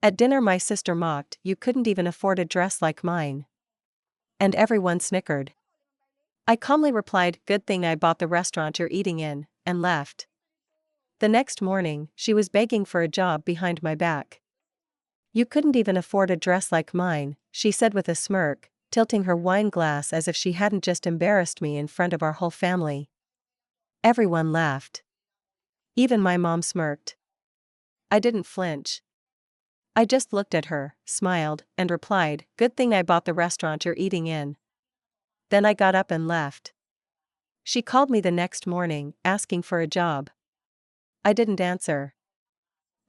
At dinner my sister mocked, "You couldn't even afford a dress like mine." And everyone snickered. I calmly replied, "Good thing I bought the restaurant you're eating in," and left. The next morning, she was begging for a job behind my back. "You couldn't even afford a dress like mine," she said with a smirk, tilting her wine glass as if she hadn't just embarrassed me in front of our whole family. Everyone laughed. Even my mom smirked. I didn't flinch. I just looked at her, smiled, and replied, "Good thing I bought the restaurant you're eating in." Then I got up and left. She called me the next morning, asking for a job. I didn't answer.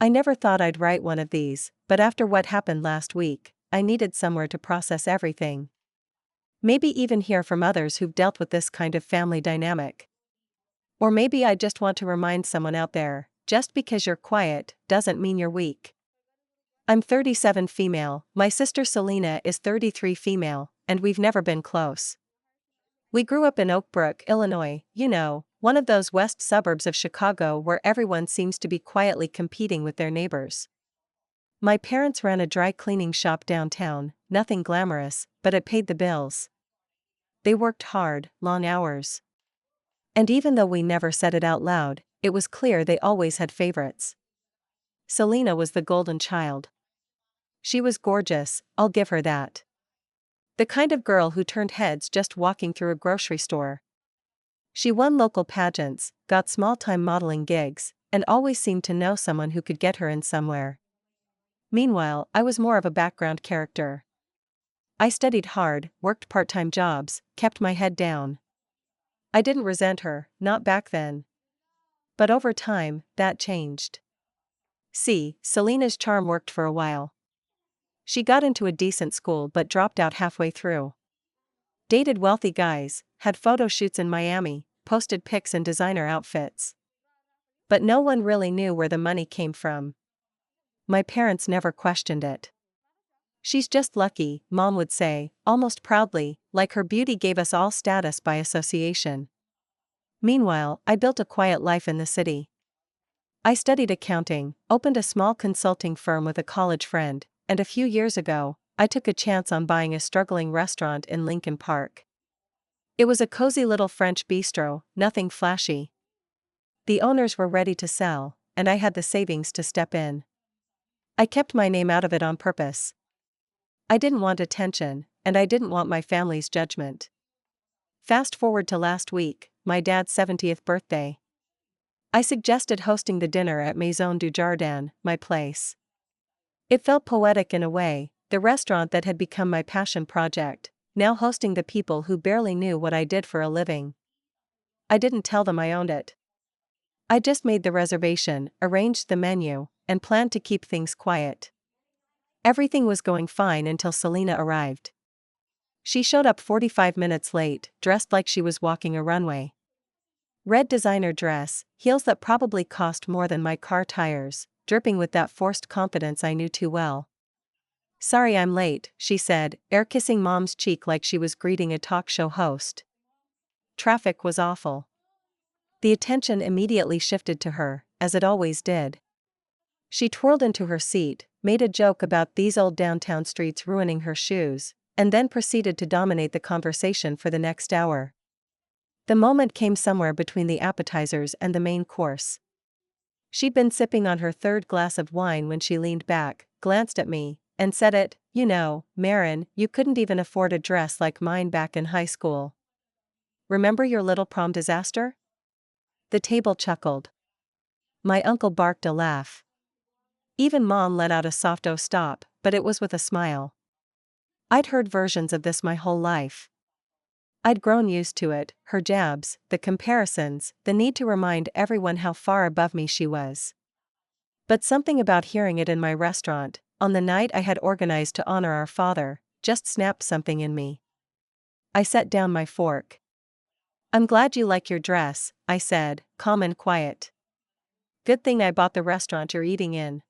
I never thought I'd write one of these, but after what happened last week, I needed somewhere to process everything. Maybe even hear from others who've dealt with this kind of family dynamic. Or maybe I just want to remind someone out there, just because you're quiet doesn't mean you're weak. I'm 37 female, my sister Selena is 33 female, and we've never been close. We grew up in Oak Brook, Illinois, one of those west suburbs of Chicago where everyone seems to be quietly competing with their neighbors. My parents ran a dry cleaning shop downtown, nothing glamorous, but it paid the bills. They worked hard, long hours. And even though we never said it out loud, it was clear they always had favorites. Selena was the golden child. She was gorgeous, I'll give her that. The kind of girl who turned heads just walking through a grocery store. She won local pageants, got small-time modeling gigs, and always seemed to know someone who could get her in somewhere. Meanwhile, I was more of a background character. I studied hard, worked part-time jobs, kept my head down. I didn't resent her, not back then. But over time, that changed. See, Selena's charm worked for a while. She got into a decent school but dropped out halfway through. Dated wealthy guys, had photo shoots in Miami, posted pics in designer outfits. But no one really knew where the money came from. My parents never questioned it. "She's just lucky," Mom would say, almost proudly, like her beauty gave us all status by association. Meanwhile, I built a quiet life in the city. I studied accounting, opened a small consulting firm with a college friend, and a few years ago, I took a chance on buying a struggling restaurant in Lincoln Park. It was a cozy little French bistro, nothing flashy. The owners were ready to sell, and I had the savings to step in. I kept my name out of it on purpose. I didn't want attention, and I didn't want my family's judgment. Fast forward to last week, my dad's 70th birthday. I suggested hosting the dinner at Maison du Jardin, my place. It felt poetic in a way, the restaurant that had become my passion project, now hosting the people who barely knew what I did for a living. I didn't tell them I owned it. I just made the reservation, arranged the menu, and planned to keep things quiet. Everything was going fine until Selena arrived. She showed up 45 minutes late, dressed like she was walking a runway. Red designer dress, heels that probably cost more than my car tires, dripping with that forced confidence I knew too well. "Sorry I'm late," she said, air-kissing Mom's cheek like she was greeting a talk show host. Traffic was awful. The attention immediately shifted to her, as it always did. She twirled into her seat, made a joke about these old downtown streets ruining her shoes, and then proceeded to dominate the conversation for the next hour. The moment came somewhere between the appetizers and the main course. She'd been sipping on her third glass of wine when she leaned back, glanced at me, and said it, "Marin, you couldn't even afford a dress like mine back in high school. Remember your little prom disaster?" The table chuckled. My uncle barked a laugh. Even Mom let out a soft "oh stop," but it was with a smile. I'd heard versions of this my whole life. I'd grown used to it, her jabs, the comparisons, the need to remind everyone how far above me she was. But something about hearing it in my restaurant, on the night I had organized to honor our father, just snapped something in me. I set down my fork. "I'm glad you like your dress," I said, calm and quiet. "Good thing I bought the restaurant you're eating in."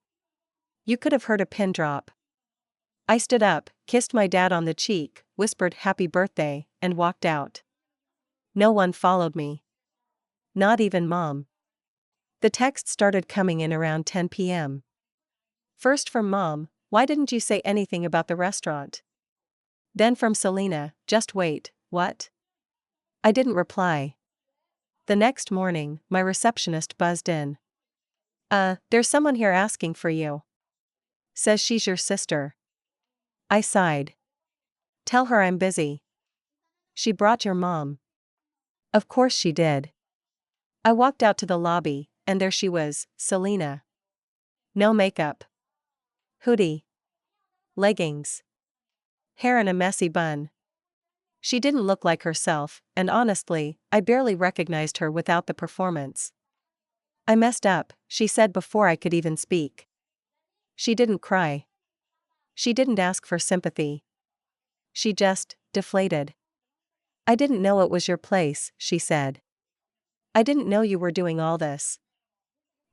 You could have heard a pin drop. I stood up, kissed my dad on the cheek, whispered "Happy birthday," and walked out. No one followed me. Not even Mom. The texts started coming in around 10 p.m. First from Mom, "Why didn't you say anything about the restaurant?" Then from Selena, "Just wait, what?" I didn't reply. The next morning, my receptionist buzzed in. There's someone here asking for you. Says she's your sister." I sighed. "Tell her I'm busy." "She brought your mom." Of course she did. I walked out to the lobby, and there she was, Selena. No makeup. Hoodie. Leggings. Hair in a messy bun. She didn't look like herself, and honestly, I barely recognized her without the performance. "I messed up," she said before I could even speak. She didn't cry. She didn't ask for sympathy. She just deflated. "I didn't know it was your place," she said. "I didn't know you were doing all this."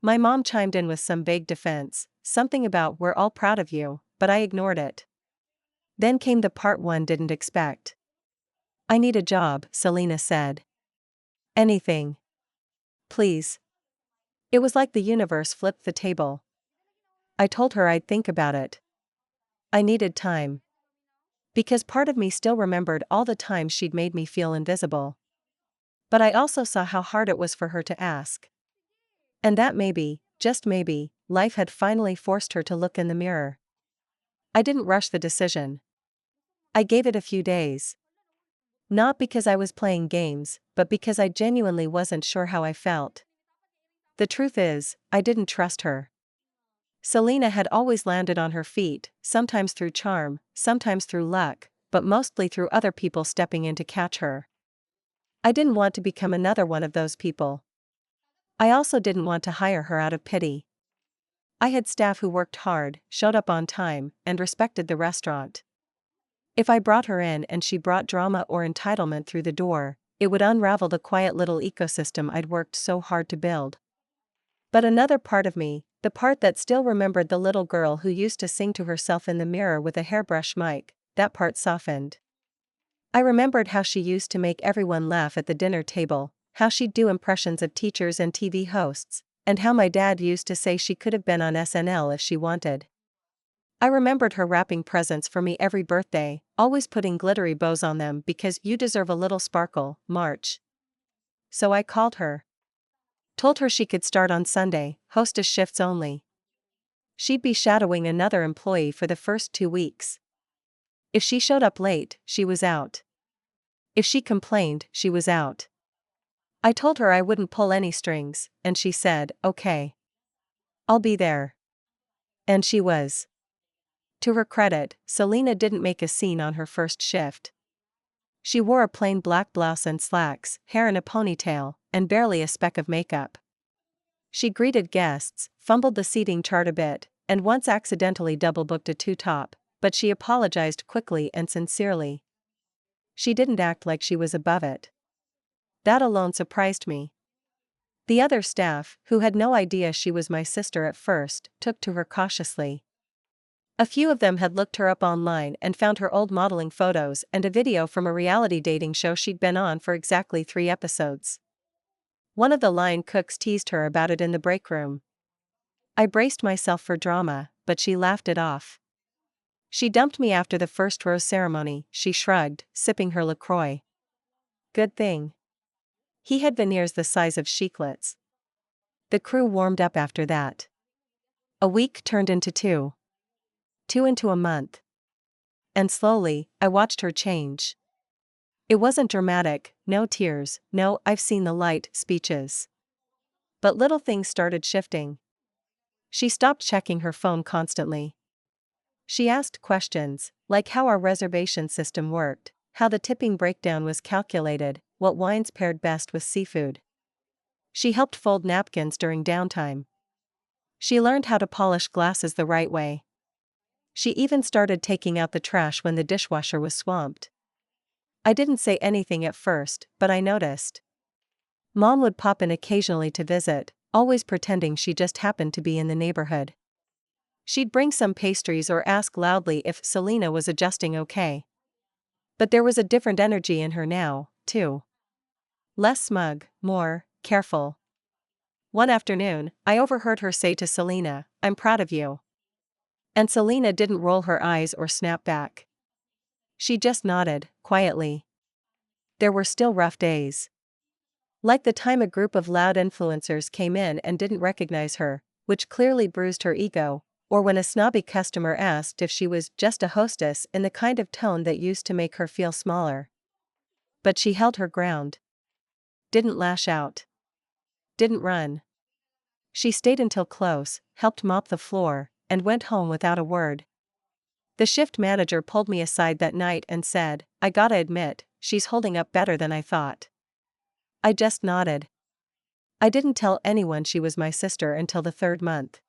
My mom chimed in with some vague defense, something about "we're all proud of you," but I ignored it. Then came the part one didn't expect. "I need a job," Selena said. "Anything. Please." It was like the universe flipped the table. I told her I'd think about it. I needed time. Because part of me still remembered all the times she'd made me feel invisible. But I also saw how hard it was for her to ask. And that maybe, just maybe, life had finally forced her to look in the mirror. I didn't rush the decision. I gave it a few days. Not because I was playing games, but because I genuinely wasn't sure how I felt. The truth is, I didn't trust her. Selena had always landed on her feet, sometimes through charm, sometimes through luck, but mostly through other people stepping in to catch her. I didn't want to become another one of those people. I also didn't want to hire her out of pity. I had staff who worked hard, showed up on time, and respected the restaurant. If I brought her in and she brought drama or entitlement through the door, it would unravel the quiet little ecosystem I'd worked so hard to build. But another part of me, the part that still remembered the little girl who used to sing to herself in the mirror with a hairbrush mic, that part softened. I remembered how she used to make everyone laugh at the dinner table, how she'd do impressions of teachers and TV hosts, and how my dad used to say she could have been on SNL if she wanted. I remembered her wrapping presents for me every birthday, always putting glittery bows on them because "you deserve a little sparkle, March." So I called her. Told her she could start on Sunday, hostess shifts only. She'd be shadowing another employee for the first 2 weeks. If she showed up late, she was out. If she complained, she was out. I told her I wouldn't pull any strings, and she said, "Okay. I'll be there." And she was. To her credit, Selena didn't make a scene on her first shift. She wore a plain black blouse and slacks, hair in a ponytail, and barely a speck of makeup. She greeted guests, fumbled the seating chart a bit, and once accidentally double-booked a two-top, but she apologized quickly and sincerely. She didn't act like she was above it. That alone surprised me. The other staff, who had no idea she was my sister at first, took to her cautiously. A few of them had looked her up online and found her old modeling photos and a video from a reality dating show she'd been on for exactly 3 episodes. One of the line cooks teased her about it in the break room. I braced myself for drama, but she laughed it off. She dumped me after the first rose ceremony, she shrugged, sipping her LaCroix. Good thing. He had veneers the size of chiclets. The crew warmed up after that. A week turned into 2. 2 into a month. And slowly, I watched her change. It wasn't dramatic, no tears, no "I've seen the light" speeches. But little things started shifting. She stopped checking her phone constantly. She asked questions, like how our reservation system worked, how the tipping breakdown was calculated, what wines paired best with seafood. She helped fold napkins during downtime. She learned how to polish glasses the right way. She even started taking out the trash when the dishwasher was swamped. I didn't say anything at first, but I noticed. Mom would pop in occasionally to visit, always pretending she just happened to be in the neighborhood. She'd bring some pastries or ask loudly if Selena was adjusting okay. But there was a different energy in her now, too. Less smug, more careful. One afternoon, I overheard her say to Selena, "I'm proud of you." And Selena didn't roll her eyes or snap back. She just nodded, quietly. There were still rough days. Like the time a group of loud influencers came in and didn't recognize her, which clearly bruised her ego, or when a snobby customer asked if she was just a hostess in the kind of tone that used to make her feel smaller. But she held her ground. Didn't lash out. Didn't run. She stayed until close, helped mop the floor, and went home without a word. The shift manager pulled me aside that night and said, "I gotta admit, she's holding up better than I thought." I just nodded. I didn't tell anyone she was my sister until the third month.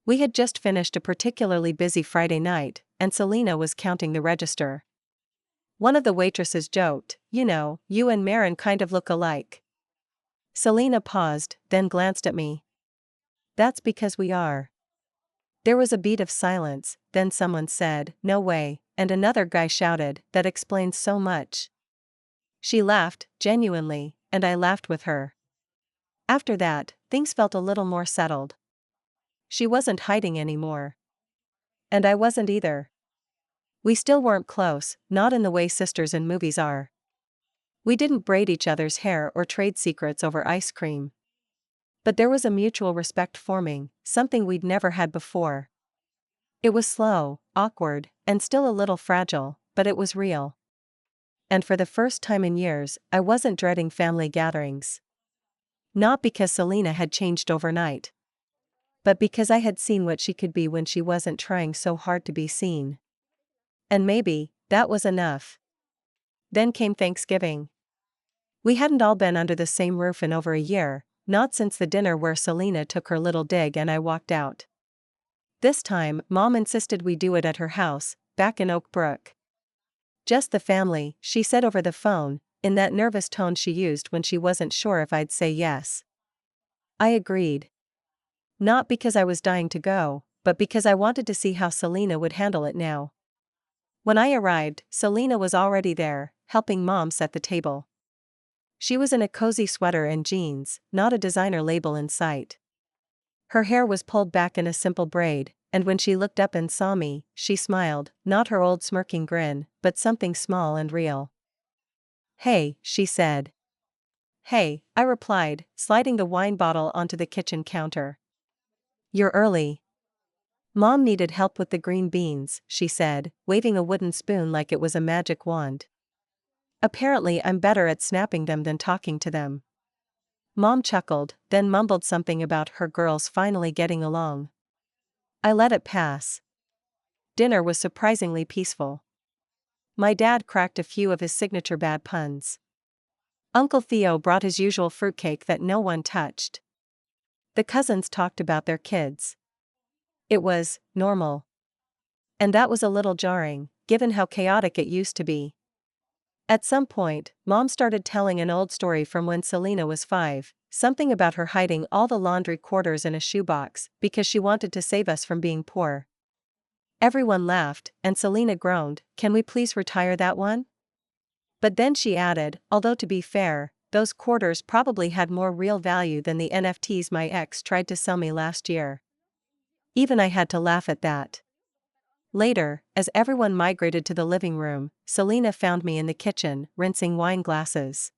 We had just finished a particularly busy Friday night, and Selena was counting the register. One of the waitresses joked, "You know, you and Marin kind of look alike." Selena paused, then glanced at me. "That's because we are." There was a beat of silence, then someone said, "No way," and another guy shouted, "That explains so much." She laughed, genuinely, and I laughed with her. After that, things felt a little more settled. She wasn't hiding anymore. And I wasn't either. We still weren't close, not in the way sisters in movies are. We didn't braid each other's hair or trade secrets over ice cream. But there was a mutual respect forming, something we'd never had before. It was slow, awkward, and still a little fragile, but it was real. And for the first time in years, I wasn't dreading family gatherings. Not because Selena had changed overnight, but because I had seen what she could be when she wasn't trying so hard to be seen. And maybe, that was enough. Then came Thanksgiving. We hadn't all been under the same roof in over a year, not since the dinner where Selena took her little dig and I walked out. This time, Mom insisted we do it at her house, back in Oak Brook. "Just the family," she said over the phone, in that nervous tone she used when she wasn't sure if I'd say yes. I agreed. Not because I was dying to go, but because I wanted to see how Selena would handle it now. When I arrived, Selena was already there, helping Mom set the table. She was in a cozy sweater and jeans, not a designer label in sight. Her hair was pulled back in a simple braid, and when she looked up and saw me, she smiled, not her old smirking grin, but something small and real. "Hey," she said. "Hey," I replied, sliding the wine bottle onto the kitchen counter. "You're early." "Mom needed help with the green beans," she said, waving a wooden spoon like it was a magic wand. "Apparently I'm better at snapping them than talking to them." Mom chuckled, then mumbled something about her girls finally getting along. I let it pass. Dinner was surprisingly peaceful. My dad cracked a few of his signature bad puns. Uncle Theo brought his usual fruitcake that no one touched. The cousins talked about their kids. It was normal. And that was a little jarring, given how chaotic it used to be. At some point, Mom started telling an old story from when Selena was 5, something about her hiding all the laundry quarters in a shoebox because she wanted to save us from being poor. Everyone laughed, and Selena groaned, "Can we please retire that one?" But then she added, "Although to be fair, those quarters probably had more real value than the NFTs my ex tried to sell me last year." Even I had to laugh at that. Later, as everyone migrated to the living room, Selena found me in the kitchen, rinsing wine glasses.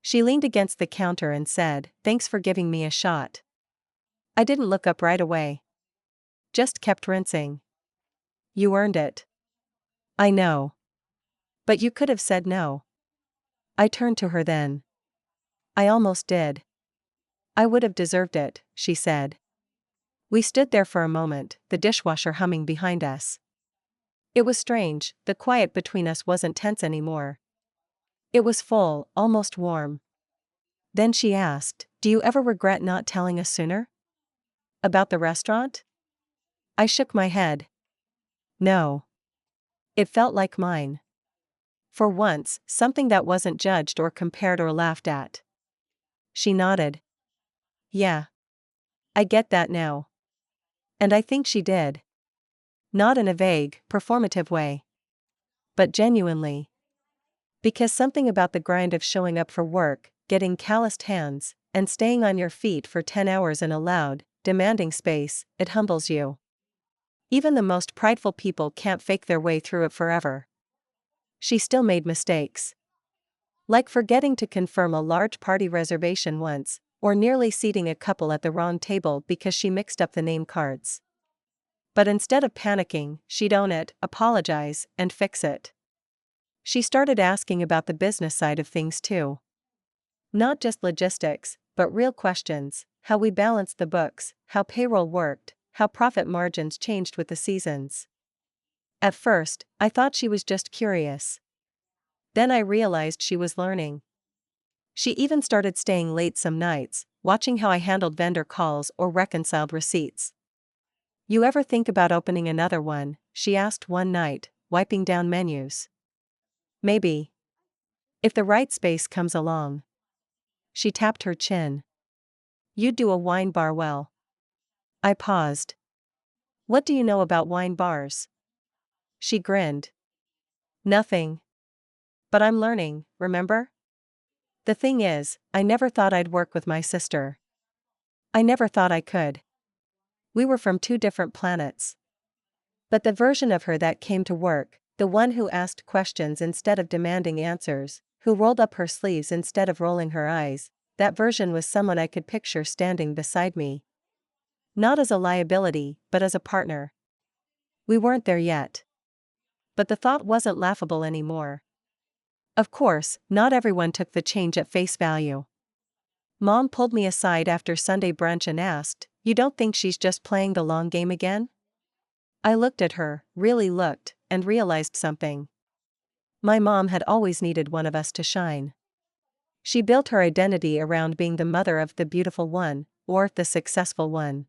She leaned against the counter and said, "Thanks for giving me a shot." I didn't look up right away. Just kept rinsing. "You earned it." "I know. But you could have said no." I turned to her then. "I almost did." "I would have deserved it," she said. We stood there for a moment, the dishwasher humming behind us. It was strange, the quiet between us wasn't tense anymore. It was full, almost warm. Then she asked, "Do you ever regret not telling us sooner? About the restaurant?" I shook my head. No. It felt like mine. For once, something that wasn't judged or compared or laughed at. She nodded. "Yeah. I get that now." And I think she did. Not in a vague, performative way. But genuinely. Because something about the grind of showing up for work, getting calloused hands, and staying on your feet for 10 hours in a loud, demanding space, it humbles you. Even the most prideful people can't fake their way through it forever. She still made mistakes. Like forgetting to confirm a large party reservation once, or nearly seating a couple at the wrong table because she mixed up the name cards. But instead of panicking, she'd own it, apologize, and fix it. She started asking about the business side of things too. Not just logistics, but real questions: how we balanced the books, how payroll worked, how profit margins changed with the seasons. At first, I thought she was just curious. Then I realized she was learning. She even started staying late some nights, watching how I handled vendor calls or reconciled receipts. "You ever think about opening another one?" she asked one night, wiping down menus. "Maybe. If the right space comes along." She tapped her chin. "You'd do a wine bar well." I paused. "What do you know about wine bars?" She grinned. "Nothing. But I'm learning, remember? The thing is, I never thought I'd work with my sister. I never thought I could. We were from two different planets. But the version of her that came to work, the one who asked questions instead of demanding answers, who rolled up her sleeves instead of rolling her eyes, that version was someone I could picture standing beside me. Not as a liability, but as a partner. We weren't there yet. But the thought wasn't laughable anymore. Of course, not everyone took the change at face value. Mom pulled me aside after Sunday brunch and asked, "You don't think she's just playing the long game again?" I looked at her, really looked, and realized something. My mom had always needed one of us to shine. She built her identity around being the mother of the beautiful one, or the successful one.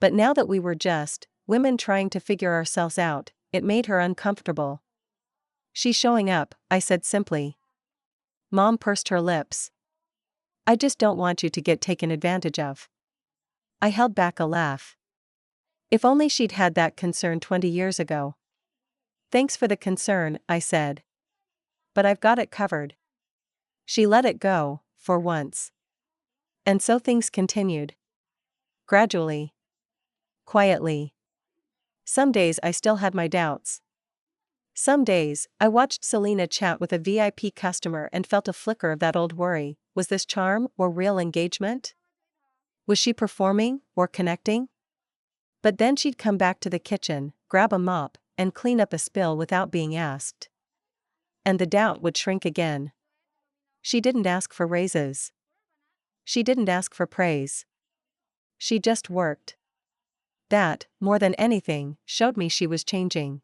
But now that we were just women trying to figure ourselves out, it made her uncomfortable. "She's showing up," I said simply. Mom pursed her lips. "I just don't want you to get taken advantage of." I held back a laugh. If only she'd had that concern 20 years ago. "Thanks for the concern," I said. "But I've got it covered." She let it go, for once. And so things continued. Gradually. Quietly. Some days I still had my doubts. Some days, I watched Selena chat with a VIP customer and felt a flicker of that old worry: was this charm or real engagement? Was she performing or connecting? But then she'd come back to the kitchen, grab a mop, and clean up a spill without being asked. And the doubt would shrink again. She didn't ask for raises. She didn't ask for praise. She just worked. That, more than anything, showed me she was changing.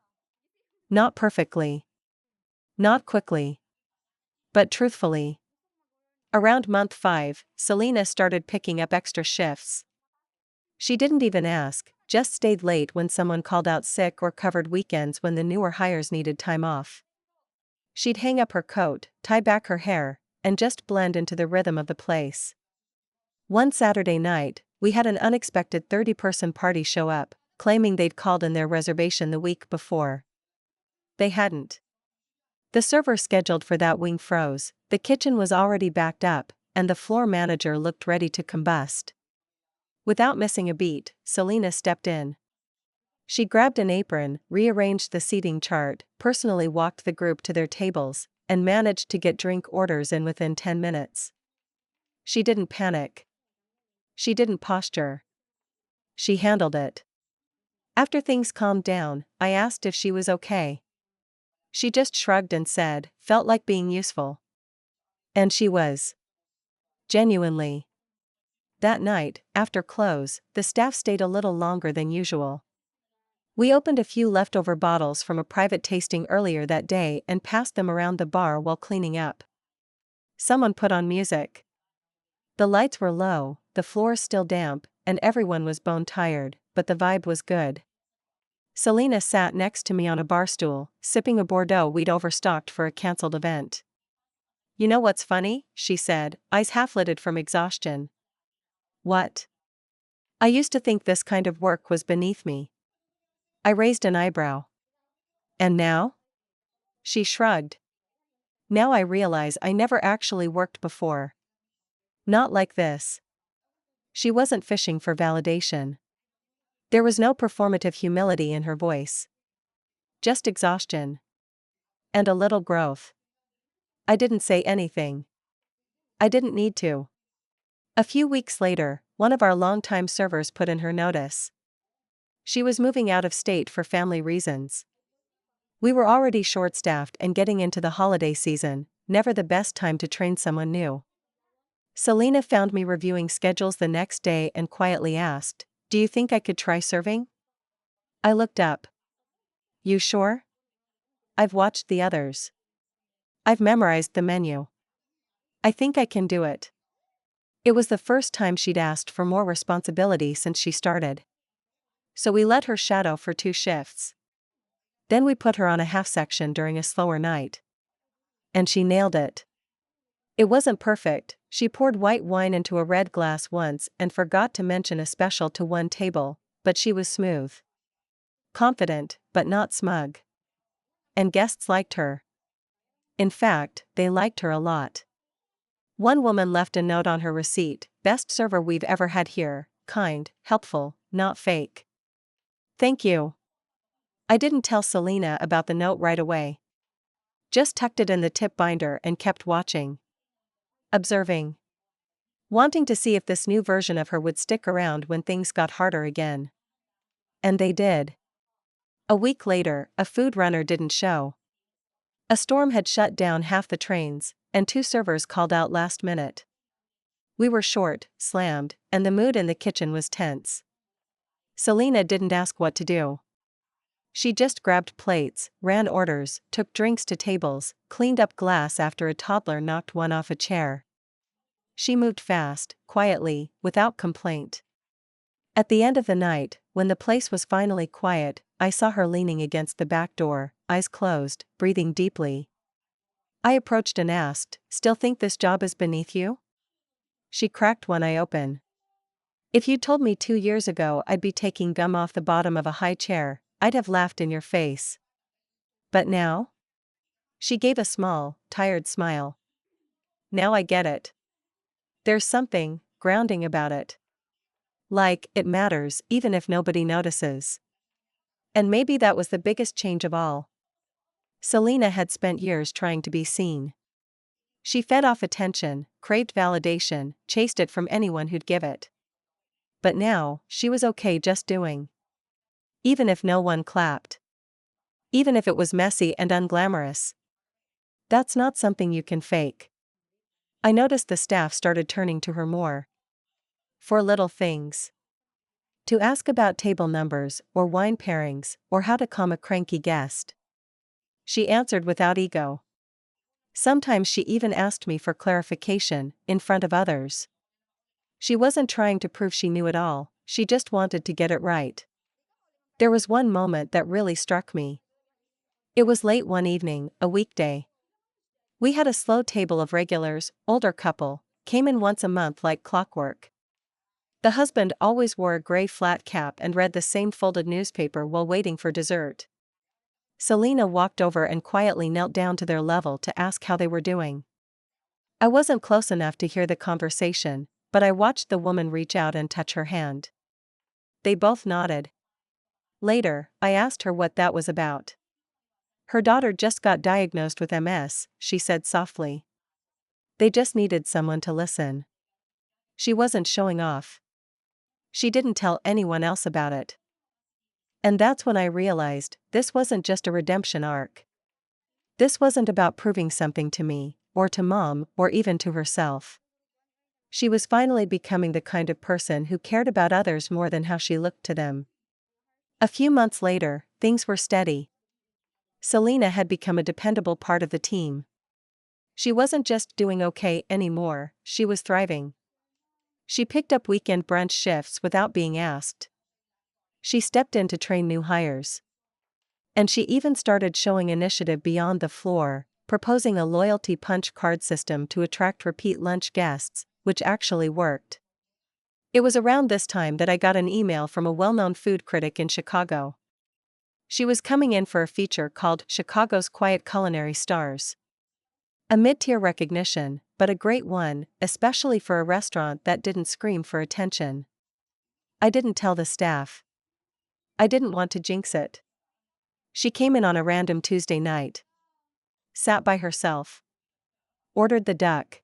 Not perfectly. Not quickly. But truthfully. Around month 5, Selena started picking up extra shifts. She didn't even ask, just stayed late when someone called out sick or covered weekends when the newer hires needed time off. She'd hang up her coat, tie back her hair, and just blend into the rhythm of the place. One Saturday night, we had an unexpected 30-person party show up, claiming they'd called in their reservation the week before. They hadn't. The server scheduled for that wing froze, the kitchen was already backed up, and the floor manager looked ready to combust. Without missing a beat, Selena stepped in. She grabbed an apron, rearranged the seating chart, personally walked the group to their tables, and managed to get drink orders in within 10 minutes. She didn't panic. She didn't posture. She handled it. After things calmed down, I asked if she was okay. She just shrugged and said, "Felt like being useful." And she was. Genuinely. That night, after close, the staff stayed a little longer than usual. We opened a few leftover bottles from a private tasting earlier that day and passed them around the bar while cleaning up. Someone put on music. The lights were low, the floor still damp, and everyone was bone tired, but the vibe was good. Selena sat next to me on a bar stool, sipping a Bordeaux we'd overstocked for a cancelled event. "You know what's funny?" she said, eyes half-lidded from exhaustion. "What?" "I used to think this kind of work was beneath me." I raised an eyebrow. "And now?" She shrugged. "Now I realize I never actually worked before. Not like this." She wasn't fishing for validation. There was no performative humility in her voice. Just exhaustion. And a little growth. I didn't say anything. I didn't need to. A few weeks later, one of our longtime servers put in her notice. She was moving out of state for family reasons. We were already short-staffed and getting into the holiday season, never the best time to train someone new. Selena found me reviewing schedules the next day and quietly asked, "Do you think I could try serving?" I looked up. "You sure? I've watched the others. I've memorized the menu. I think I can do it." It was the first time she'd asked for more responsibility since she started. So we let her shadow for 2 shifts. Then we put her on a half section during a slower night. And she nailed it. It wasn't perfect. She poured white wine into a red glass once and forgot to mention a special to one table, but she was smooth. Confident, but not smug. And guests liked her. In fact, they liked her a lot. One woman left a note on her receipt, "Best server we've ever had here, kind, helpful, not fake." Thank you. I didn't tell Selena about the note right away. Just tucked it in the tip binder and kept watching. Observing. Wanting to see if this new version of her would stick around when things got harder again. And they did. A week later, a food runner didn't show. A storm had shut down half the trains, and 2 servers called out last minute. We were short, slammed, and the mood in the kitchen was tense. Selena didn't ask what to do. She just grabbed plates, ran orders, took drinks to tables, cleaned up glass after a toddler knocked one off a chair. She moved fast, quietly, without complaint. At the end of the night, when the place was finally quiet, I saw her leaning against the back door, eyes closed, breathing deeply. I approached and asked, "Still think this job is beneath you?" She cracked one eye open. "If you told me 2 years ago I'd be taking gum off the bottom of a high chair, I'd have laughed in your face. But now?" She gave a small, tired smile. "Now I get it. There's something grounding about it. Like, it matters even if nobody notices." And maybe that was the biggest change of all. Selena had spent years trying to be seen. She fed off attention, craved validation, chased it from anyone who'd give it. But now, she was okay just doing. Even if no one clapped. Even if it was messy and unglamorous. That's not something you can fake. I noticed the staff started turning to her more. For little things. To ask about table numbers, or wine pairings, or how to calm a cranky guest. She answered without ego. Sometimes she even asked me for clarification, in front of others. She wasn't trying to prove she knew it all, she just wanted to get it right. There was one moment that really struck me. It was late one evening, a weekday. We had a slow table of regulars, older couple, came in once a month like clockwork. The husband always wore a gray flat cap and read the same folded newspaper while waiting for dessert. Selena walked over and quietly knelt down to their level to ask how they were doing. I wasn't close enough to hear the conversation, but I watched the woman reach out and touch her hand. They both nodded. Later, I asked her what that was about. Her daughter just got diagnosed with MS, she said softly. They just needed someone to listen. She wasn't showing off. She didn't tell anyone else about it. And that's when I realized, this wasn't just a redemption arc. This wasn't about proving something to me, or to Mom, or even to herself. She was finally becoming the kind of person who cared about others more than how she looked to them. A few months later, things were steady. Selena had become a dependable part of the team. She wasn't just doing okay anymore, she was thriving. She picked up weekend brunch shifts without being asked. She stepped in to train new hires. And she even started showing initiative beyond the floor, proposing a loyalty punch card system to attract repeat lunch guests, which actually worked. It was around this time that I got an email from a well-known food critic in Chicago. She was coming in for a feature called Chicago's Quiet Culinary Stars. A mid-tier recognition, but a great one, especially for a restaurant that didn't scream for attention. I didn't tell the staff. I didn't want to jinx it. She came in on a random Tuesday night. Sat by herself. Ordered the duck.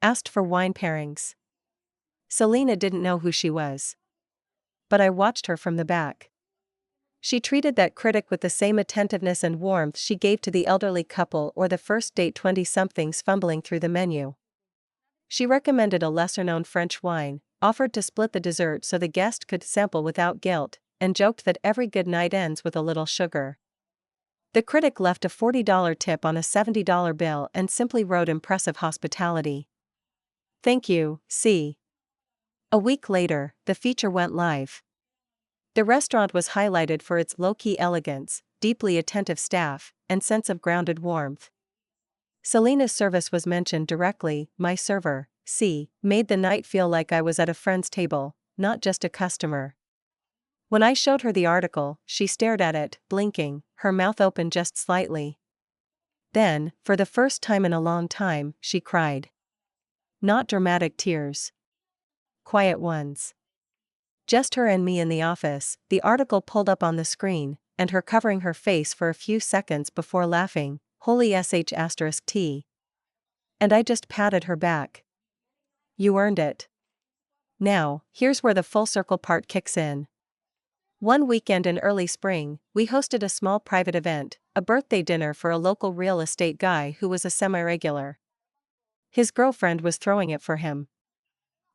Asked for wine pairings. Selena didn't know who she was. But I watched her from the back. She treated that critic with the same attentiveness and warmth she gave to the elderly couple or the first date 20-somethings fumbling through the menu. She recommended a lesser-known French wine, offered to split the dessert so the guest could sample without guilt, and joked that every good night ends with a little sugar. The critic left a $40 tip on a $70 bill and simply wrote impressive hospitality. Thank you, C. A week later, the feature went live. The restaurant was highlighted for its low-key elegance, deeply attentive staff, and sense of grounded warmth. Selena's service was mentioned directly. My server, C, made the night feel like I was at a friend's table, not just a customer. When I showed her the article, she stared at it, blinking, her mouth open just slightly. Then, for the first time in a long time, she cried. Not dramatic tears. Quiet ones. Just her and me in the office, the article pulled up on the screen, and her covering her face for a few seconds before laughing, holy sh*t. And I just patted her back. You earned it. Now, here's where the full circle part kicks in. One weekend in early spring, we hosted a small private event, a birthday dinner for a local real estate guy who was a semi-regular. His girlfriend was throwing it for him.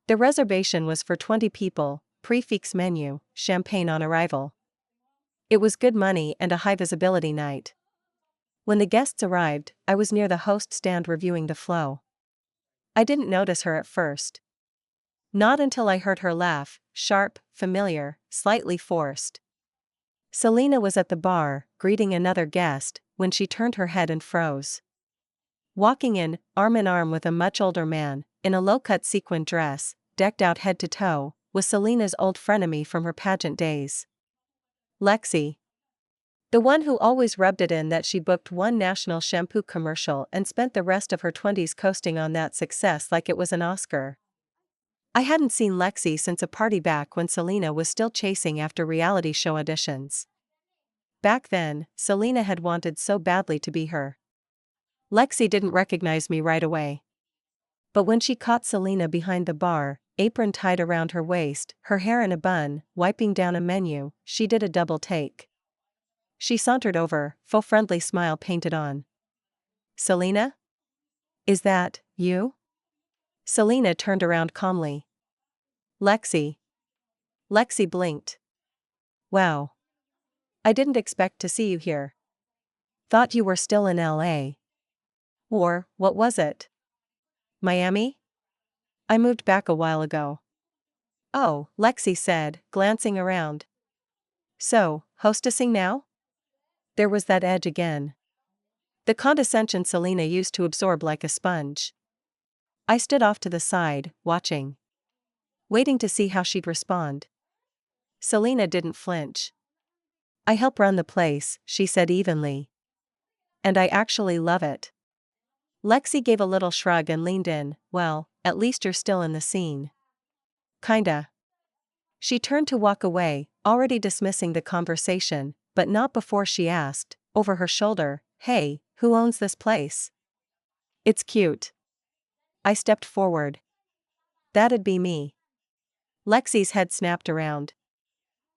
The reservation was for 20 people, prix menu, champagne on arrival. It was good money and a high-visibility night. When the guests arrived, I was near the host stand reviewing the flow. I didn't notice her at first. Not until I heard her laugh, sharp, familiar, slightly forced. Selena was at the bar, greeting another guest, when she turned her head and froze. Walking in arm with a much older man, in a low-cut sequin dress, decked out head to toe, was Selena's old frenemy from her pageant days. Lexi. The one who always rubbed it in that she booked one national shampoo commercial and spent the rest of her 20s coasting on that success like it was an Oscar. I hadn't seen Lexi since a party back when Selena was still chasing after reality show auditions. Back then, Selena had wanted so badly to be her. Lexi didn't recognize me right away. But when she caught Selena behind the bar, apron tied around her waist, her hair in a bun, wiping down a menu, she did a double take. She sauntered over, faux friendly smile painted on. Selena? Is that you? Selena turned around calmly. Lexi. Lexi blinked. Wow. I didn't expect to see you here. Thought you were still in LA. Or, what was it? Miami? I moved back a while ago. Oh, Lexi said, glancing around. So, hostessing now? There was that edge again. The condescension Selena used to absorb like a sponge. I stood off to the side, watching. Waiting to see how she'd respond. Selena didn't flinch. I help run the place, she said evenly. And I actually love it. Lexi gave a little shrug and leaned in. Well, at least you're still in the scene. Kinda. She turned to walk away, already dismissing the conversation, but not before she asked, over her shoulder, Hey, who owns this place? It's cute. I stepped forward. That'd be me. Lexi's head snapped around.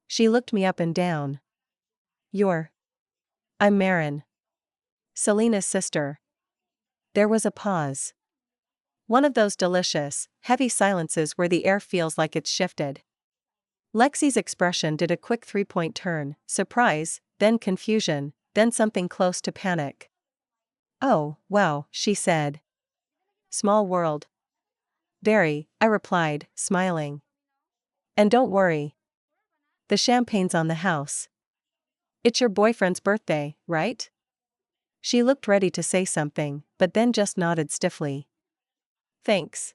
She looked me up and down. You're. I'm Marin. Selena's sister. There was a pause. One of those delicious, heavy silences where the air feels like it's shifted. Lexi's expression did a quick three-point turn, surprise, then confusion, then something close to panic. Oh, wow, she said. Small world. Very, I replied, smiling. And don't worry. The champagne's on the house. It's your boyfriend's birthday, right? She looked ready to say something, but then just nodded stiffly. Thanks.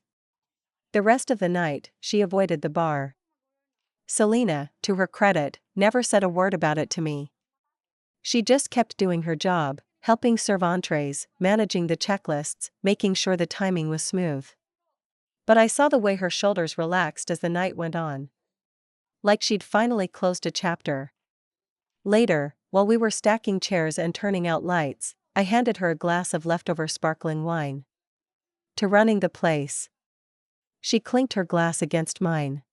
The rest of the night, she avoided the bar. Selena, to her credit, never said a word about it to me. She just kept doing her job, helping serve entrees, managing the checklists, making sure the timing was smooth. But I saw the way her shoulders relaxed as the night went on. Like she'd finally closed a chapter. Later, while we were stacking chairs and turning out lights, I handed her a glass of leftover sparkling wine. To running the place. She clinked her glass against mine.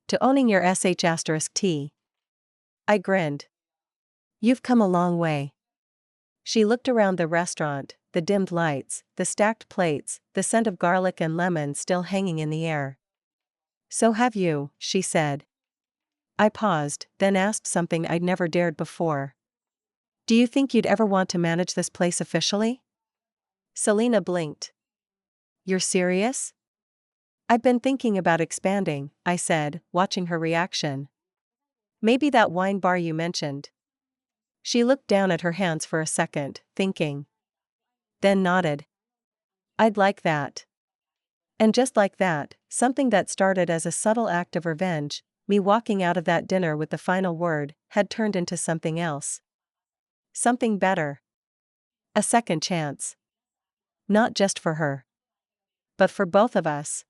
To owning your sh*t. I grinned. You've come a long way. She looked around the restaurant, the dimmed lights, the stacked plates, the scent of garlic and lemon still hanging in the air. So have you, she said. I paused, then asked something I'd never dared before. Do you think you'd ever want to manage this place officially? Selena blinked. You're serious? I've been thinking about expanding, I said, watching her reaction. Maybe that wine bar you mentioned. She looked down at her hands for a second, thinking. Then nodded. I'd like that. And just like that, something that started as a subtle act of revenge, me walking out of that dinner with the final word, had turned into something else. Something better. A second chance. Not just for her. But for both of us.